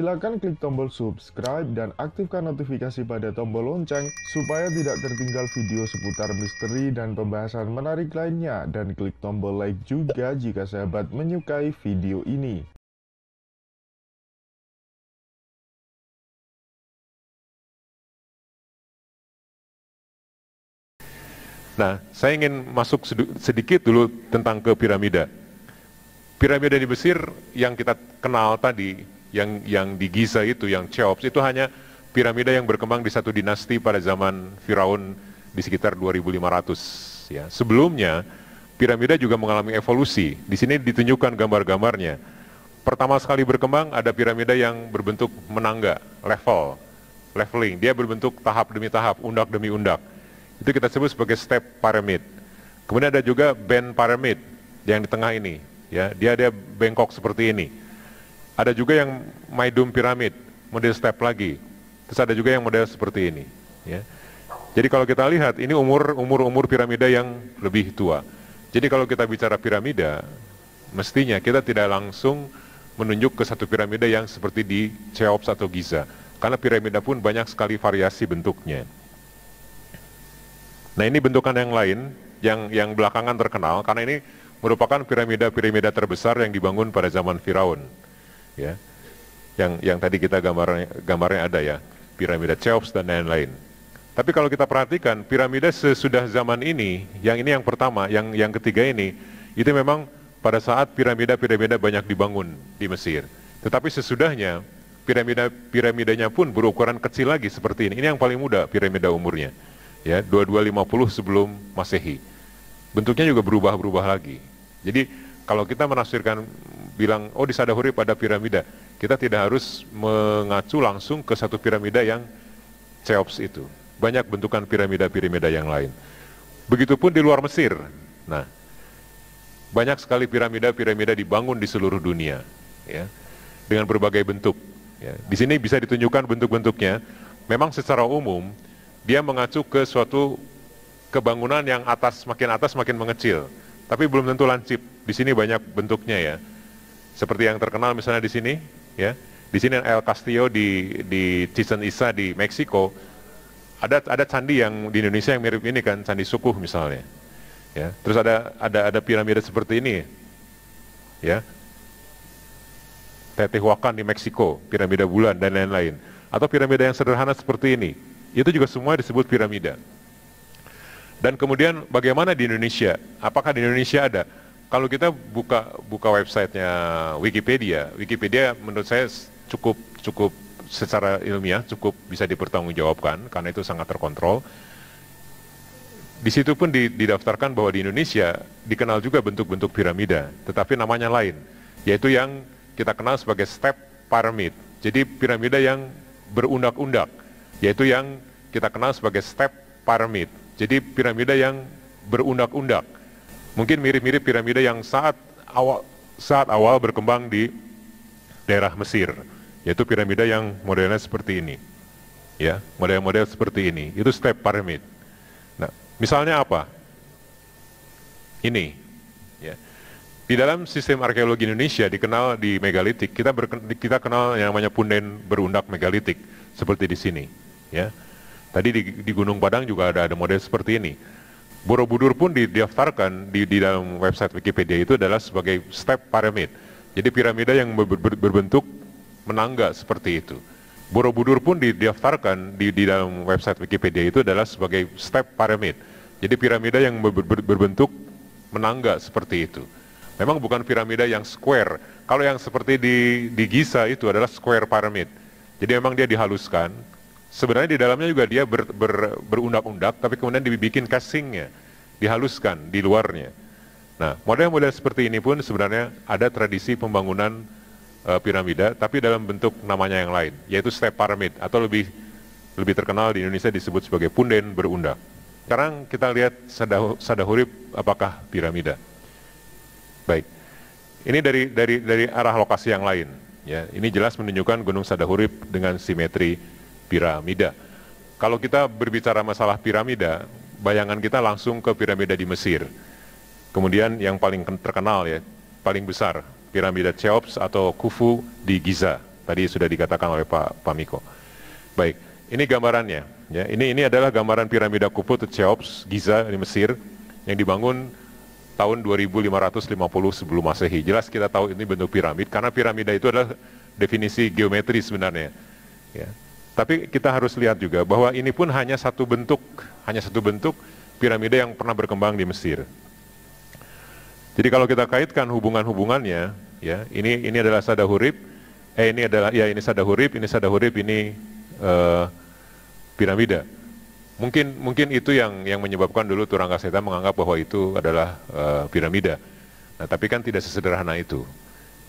Silakan klik tombol subscribe dan aktifkan notifikasi pada tombol lonceng supaya tidak tertinggal video seputar misteri dan pembahasan menarik lainnya, dan klik tombol like juga jika sahabat menyukai video ini. Nah, saya ingin masuk sedikit dulu tentang ke piramida. Piramida di Mesir yang kita kenal tadi, yang di Giza itu, yang Cheops, itu hanya piramida yang berkembang di satu dinasti pada zaman Firaun di sekitar 2500. Ya. Sebelumnya, piramida juga mengalami evolusi. Di sini ditunjukkan gambar-gambarnya. Pertama sekali berkembang ada piramida yang berbentuk menangga, leveling. Dia berbentuk tahap demi tahap, undak demi undak. Itu kita sebut sebagai step pyramid. Kemudian ada juga band pyramid yang di tengah ini, ya, dia bengkok seperti ini. Ada juga yang Maidum pyramid, model step lagi. Terus ada juga yang model seperti ini, ya. Jadi kalau kita lihat ini umur piramida yang lebih tua. Jadi kalau kita bicara piramida, mestinya kita tidak langsung menunjuk ke satu piramida yang seperti di Cheops atau Giza, karena piramida pun banyak sekali variasi bentuknya. Nah, ini bentukan yang lain, yang belakangan terkenal, karena ini merupakan piramida terbesar yang dibangun pada zaman Firaun. Ya, yang tadi kita gambarnya ada ya, piramida Cheops dan lain-lain. Tapi kalau kita perhatikan, piramida sesudah zaman ini yang pertama, yang ketiga ini, itu memang pada saat piramida banyak dibangun di Mesir. Tetapi sesudahnya, piramidanya pun berukuran kecil lagi seperti ini. Ini yang paling muda piramida umurnya. Ya, 2250 sebelum Masehi. Bentuknya juga berubah lagi. Jadi kalau kita menafsirkan bilang, oh di Sadahurib ada piramida, kita tidak harus mengacu langsung ke satu piramida yang Cheops itu. Banyak bentukan piramida yang lain. Begitupun di luar Mesir. Nah, banyak sekali piramida dibangun di seluruh dunia, ya, dengan berbagai bentuk. Ya. Di sini bisa ditunjukkan bentuk-bentuknya. Memang secara umum dia mengacu ke suatu kebangunan yang makin atas makin mengecil, tapi belum tentu lancip. Di sini banyak bentuknya ya, seperti yang terkenal misalnya di sini, ya, di sini El Castillo di Chichen Itza di Meksiko. Ada candi yang di Indonesia yang mirip ini kan, candi Sukuh misalnya, ya. Terus ada piramida seperti ini, ya, Teotihuacan di Meksiko, piramida bulan dan lain-lain, atau piramida yang sederhana seperti ini. Itu juga semua disebut piramida. Dan kemudian bagaimana di Indonesia? Apakah di Indonesia ada? Kalau kita buka websitenya Wikipedia menurut saya cukup secara ilmiah cukup bisa dipertanggungjawabkan karena itu sangat terkontrol. Di situ pun didaftarkan bahwa di Indonesia dikenal juga bentuk-bentuk piramida, tetapi namanya lain, yaitu yang kita kenal sebagai step pyramid. Jadi piramida yang berundak-undak, yaitu yang kita kenal sebagai step pyramid. Jadi piramida yang berundak-undak. Mungkin mirip-mirip piramida yang saat awal berkembang di daerah Mesir, yaitu piramida yang modelnya seperti ini. Ya, model-model seperti ini. Itu step pyramid. Nah, misalnya apa? Ini, ya. Di dalam sistem arkeologi Indonesia dikenal di megalitik, kita kenal yang namanya punden berundak megalitik seperti di sini, ya. Tadi di Gunung Padang juga ada model seperti ini. Borobudur pun didaftarkan di dalam website Wikipedia itu adalah sebagai step pyramid. Jadi piramida yang berbentuk menangga seperti itu. Borobudur pun didaftarkan di dalam website Wikipedia itu adalah sebagai step pyramid. Jadi piramida yang berbentuk menangga seperti itu. Memang bukan piramida yang square. Kalau yang seperti di Giza itu adalah square pyramid. Jadi memang dia dihaluskan. Sebenarnya di dalamnya juga dia berundak-undak, tapi kemudian dibikin casingnya, dihaluskan di luarnya. Nah, model-model seperti ini pun sebenarnya ada tradisi pembangunan piramida, tapi dalam bentuk namanya yang lain, yaitu step pyramid, atau lebih terkenal di Indonesia disebut sebagai punden berundak. Sekarang kita lihat Sadahurib apakah piramida. Baik, ini dari arah lokasi yang lain. Ya, ini jelas menunjukkan Gunung Sadahurib dengan simetri piramida. Kalau kita berbicara masalah piramida, bayangan kita langsung ke piramida di Mesir. Kemudian yang paling terkenal ya, paling besar, piramida Cheops atau Khufu di Giza. Tadi sudah dikatakan oleh Pak Miko. Baik, ini gambarannya. Ya, ini adalah gambaran piramida Khufu atau Cheops Giza di Mesir yang dibangun tahun 2550 sebelum Masehi. Jelas kita tahu ini bentuk piramid karena piramida itu adalah definisi geometri sebenarnya. Ya. Tapi kita harus lihat juga bahwa ini pun hanya satu bentuk piramida yang pernah berkembang di Mesir. Jadi kalau kita kaitkan hubungan-hubungannya, ya ini adalah Sadahurib, ini Sadahurib, ini piramida. Mungkin itu yang menyebabkan dulu Turangkaseta menganggap bahwa itu adalah piramida. Nah, tapi kan tidak sesederhana itu.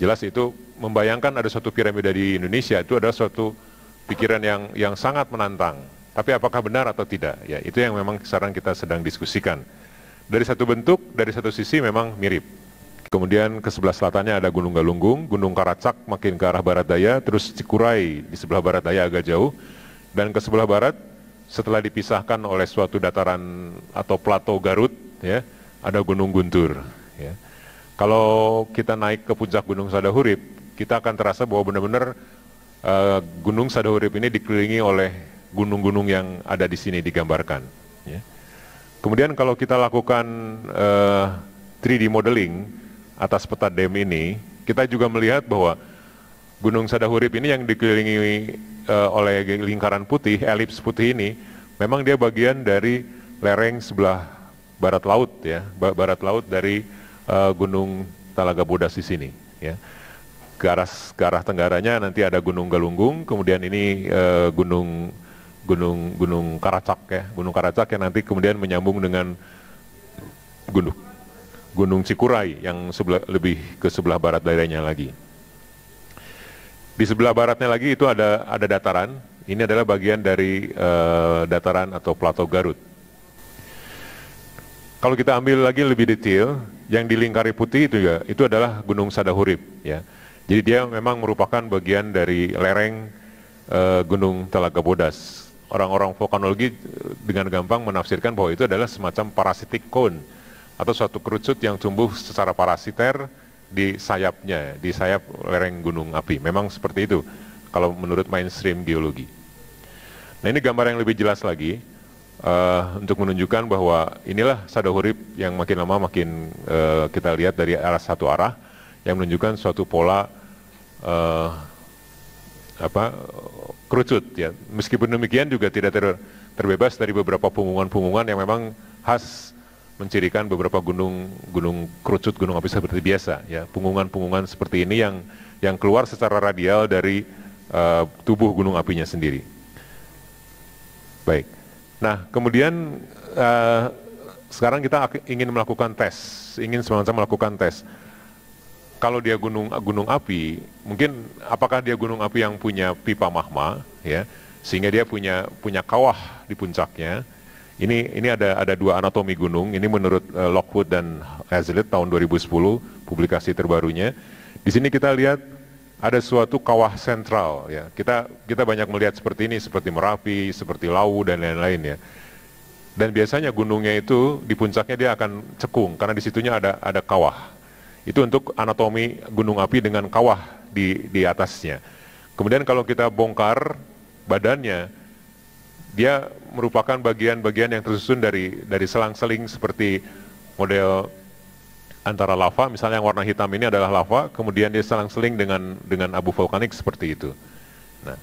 Jelas itu membayangkan ada suatu piramida di Indonesia itu adalah suatu pikiran yang sangat menantang. Tapi apakah benar atau tidak? Ya, itu yang memang sekarang kita sedang diskusikan. Dari satu bentuk, dari satu sisi memang mirip. Kemudian ke sebelah selatannya ada Gunung Galunggung, Gunung Karacak makin ke arah barat daya, terus Cikuray di sebelah barat daya agak jauh. Dan ke sebelah barat, setelah dipisahkan oleh suatu dataran atau plato Garut, ya, ada Gunung Guntur. Ya. Kalau kita naik ke puncak Gunung Sadahurib, kita akan terasa bahwa benar-benar Gunung Sadahurib ini dikelilingi oleh gunung-gunung yang ada di sini digambarkan. Ya. Kemudian kalau kita lakukan 3D modeling atas peta DEM ini, kita juga melihat bahwa Gunung Sadahurib ini yang dikelilingi oleh lingkaran putih, elips putih ini, memang dia bagian dari lereng sebelah barat laut, ya, barat laut dari Gunung Talaga Bodas di sini. Ya. Ke arah tenggaranya nanti ada Gunung Galunggung, kemudian ini Gunung Karacak, ya, Gunung Karacak yang nanti kemudian menyambung dengan Gunung Cikuray yang lebih ke sebelah barat daerahnya lagi. Di sebelah baratnya lagi itu ada dataran. Ini adalah bagian dari dataran atau plato Garut. Kalau kita ambil lagi lebih detail, yang dilingkari putih itu adalah Gunung Sadahurib. Ya. Jadi dia memang merupakan bagian dari lereng Gunung Talaga Bodas. Orang-orang vulkanologi dengan gampang menafsirkan bahwa itu adalah semacam parasitic cone atau suatu kerucut yang tumbuh secara parasiter di sayapnya, di sayap lereng gunung api. Memang seperti itu kalau menurut mainstream geologi. Nah, ini gambar yang lebih jelas lagi untuk menunjukkan bahwa inilah Sadahurib yang makin lama makin kita lihat dari arah satu arah yang menunjukkan suatu pola kerucut, ya. Meskipun demikian juga tidak terbebas dari beberapa punggungan-punggungan yang memang khas mencirikan beberapa gunung kerucut, gunung api seperti biasa, ya. Punggungan-punggungan seperti ini yang keluar secara radial dari tubuh gunung apinya sendiri. Baik. Nah, kemudian sekarang kita ingin melakukan tes, melakukan tes. Kalau dia gunung api, mungkin apakah dia gunung api yang punya pipa magma, ya, sehingga dia punya kawah di puncaknya. Ini ada dua anatomi gunung. Ini menurut Lockwood dan Hazlitt tahun 2010 publikasi terbarunya. Di sini kita lihat ada suatu kawah sentral, ya. Kita banyak melihat seperti ini, seperti Merapi, seperti Lawu dan lain-lain, ya. Dan biasanya gunungnya itu di puncaknya dia akan cekung karena di situnya ada kawah. Itu untuk anatomi gunung api dengan kawah di atasnya. Kemudian kalau kita bongkar badannya, dia merupakan bagian-bagian yang tersusun dari selang-seling seperti model antara lava, misalnya yang warna hitam ini adalah lava, kemudian dia selang-seling dengan abu vulkanik seperti itu. Nah,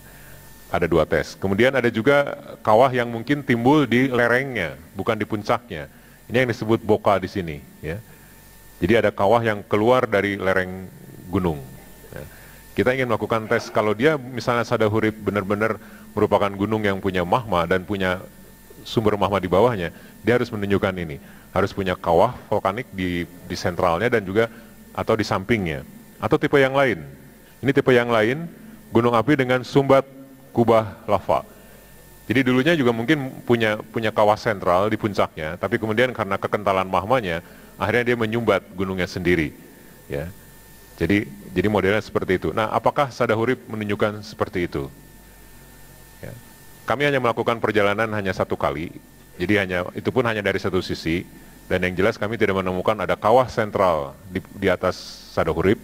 ada dua tes. Kemudian ada juga kawah yang mungkin timbul di lerengnya, bukan di puncaknya. Ini yang disebut boka di sini, ya. Jadi ada kawah yang keluar dari lereng gunung. Ya. Kita ingin melakukan tes, kalau dia misalnya Sadahurib benar-benar merupakan gunung yang punya magma dan punya sumber magma di bawahnya, dia harus menunjukkan ini. Harus punya kawah vulkanik di sentralnya dan juga atau di sampingnya. Atau tipe yang lain. Ini tipe yang lain, gunung api dengan sumbat kubah lava. Jadi dulunya juga mungkin punya kawah sentral di puncaknya, tapi kemudian karena kekentalan magmanya, akhirnya dia menyumbat gunungnya sendiri, ya. Jadi modelnya seperti itu. Nah, apakah Sadahurib menunjukkan seperti itu? Ya. Kami hanya melakukan perjalanan hanya satu kali, jadi itu pun hanya dari satu sisi, dan yang jelas kami tidak menemukan ada kawah sentral di atas Sadahurib.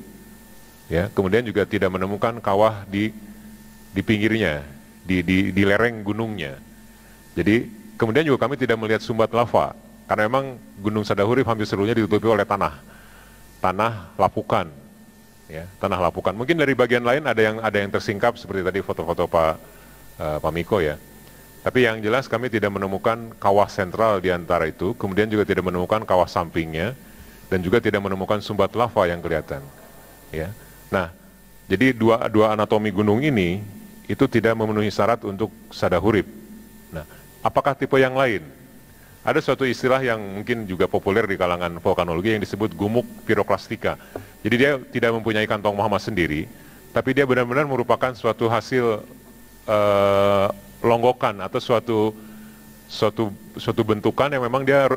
ya. Kemudian juga tidak menemukan kawah di pinggirnya, di lereng gunungnya. Jadi kemudian juga kami tidak melihat sumbat lava, karena memang Gunung Sadahurip hampir seluruhnya ditutupi oleh tanah lapukan, ya, tanah lapukan. Mungkin dari bagian lain ada yang tersingkap seperti tadi foto-foto Pak Miko ya. Tapi yang jelas kami tidak menemukan kawah sentral di antara itu, kemudian juga tidak menemukan kawah sampingnya, dan juga tidak menemukan sumbat lava yang kelihatan. Ya. Nah, jadi dua anatomi gunung ini itu tidak memenuhi syarat untuk Sadahurip. Nah, apakah tipe yang lain? Ada suatu istilah yang mungkin juga populer di kalangan vulkanologi yang disebut gumuk piroklastika. Jadi dia tidak mempunyai kantong magma sendiri, tapi dia benar-benar merupakan suatu hasil longgokan atau suatu bentukan yang memang dia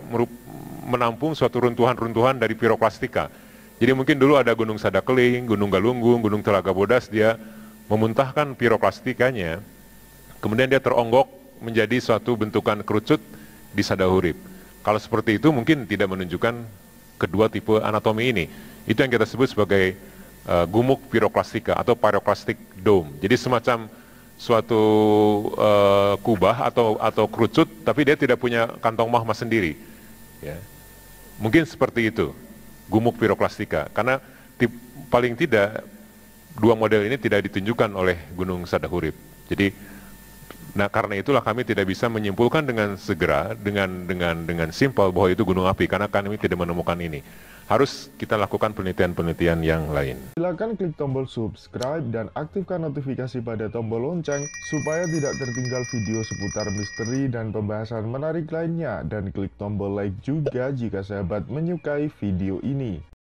menampung suatu runtuhan-runtuhan dari piroklastika. Jadi mungkin dulu ada Gunung Sadakeling, Gunung Galunggung, Gunung Telaga Bodas, dia memuntahkan piroklastikanya, kemudian dia teronggok menjadi suatu bentukan kerucut di Sadahurip. Kalau seperti itu mungkin tidak menunjukkan kedua tipe anatomi ini. Itu yang kita sebut sebagai gumuk piroklastika atau pyroclastic dome. Jadi semacam suatu kubah atau kerucut, tapi dia tidak punya kantong magma sendiri. Ya. Mungkin seperti itu, gumuk piroklastika. Karena paling tidak dua model ini tidak ditunjukkan oleh Gunung Sadahurip. Jadi, nah karena itulah kami tidak bisa menyimpulkan dengan segera, dengan simpel bahwa itu gunung api, karena kami tidak menemukan ini. Harus kita lakukan penelitian-penelitian yang lain. Silakan klik tombol subscribe dan aktifkan notifikasi pada tombol lonceng supaya tidak tertinggal video seputar misteri dan pembahasan menarik lainnya, dan klik tombol like juga jika sahabat menyukai video ini.